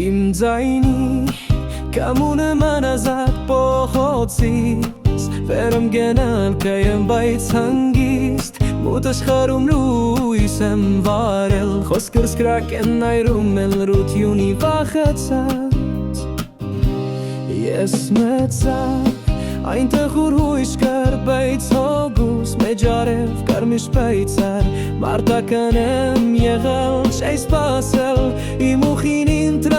Իմ ձայնի կամունը մանազատ փողոցից Վերում գնալ կայեմ բայց հանգիստ Մութ աշխարհում լույս եմ վարել Խոսքերս կրակ են այրում էլ ռությունի վախեցած Ես մեծա Այնտեղ ուր հույս կար բայց հոգուս Մեջ արև կար միշտ պայծառ Մարտական եմ եղել չէի սպասել Իմ ուխին ինտրել